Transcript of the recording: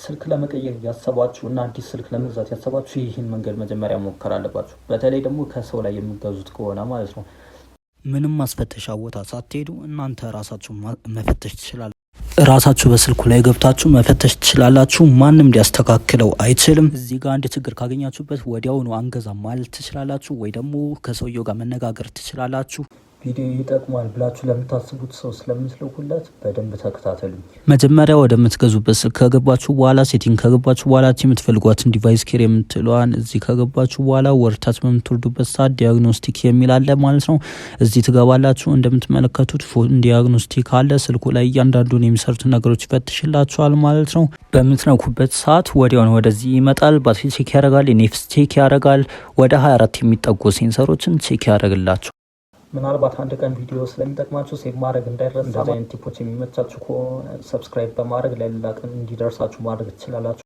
ስልክ ለመቀየር ያሰባችሁ እና አዲስ ስልክ ለመግዛት ያሰባችሁ ይህን መንገድ መጀመሪያ መሞከር አለባችሁ። በተለይ ደግሞ ከሰው ላይ የምትገዙት ከሆነ ማለት ነው። ምንም ማስፈተሻ ቦታ ሳትሄዱ እናንተ ራሳችሁ መፈተሽ ትችላላችሁ። ራሳችሁ በስልኩ ላይ ገብታችሁ መፈተሽ ትችላላችሁ። ማንም ሊያስተካክለው አይችልም። እዚህ ጋር አንድ ችግር ካገኛችሁበት ወዲያውኑ አንገዛም ማለት ትችላላችሁ፣ ወይ ደግሞ ከሰውየው ጋር መነጋገር ትችላላችሁ። ቪዲዮ ይጠቅማል ብላችሁ ለምታስቡት ሰው ስለምትልኩለት በደንብ ተከታተሉኝ። መጀመሪያ ወደምትገዙበት ስልክ ከገባችሁ በኋላ ሴቲንግ ከገባችሁ በኋላ የምትፈልጓትን ዲቫይስ ኬር የምትለዋን እዚህ ከገባችሁ በኋላ ወርታች በምትወርዱበት ሰዓት ዲያግኖስቲክ የሚል አለ ማለት ነው። እዚህ ትገባላችሁ። እንደምትመለከቱት ዲያግኖስቲክ አለ። ስልኩ ላይ እያንዳንዱን የሚሰሩት ነገሮች ይፈትሽላችኋል ማለት ነው። በምትነኩበት ሰዓት ወዲያውኑ ወደዚህ ይመጣል። ባትሪ ቼክ ያደርጋል፣ ኔፍስ ቼክ ያደርጋል። ወደ 24 የሚጠጉ ሴንሰሮችን ቼክ ያደርግላችሁ። ምናልባት አንድ ቀን ቪዲዮ ስለሚጠቅማችሁ ሴቭ ማድረግ እንዳይረሳ። እንደዚህ አይነት ቲፖች የሚመቻችሁ ከሆነ ሰብስክራይብ በማድረግ ለሌላ ቀን እንዲደርሳችሁ ማድረግ ትችላላችሁ።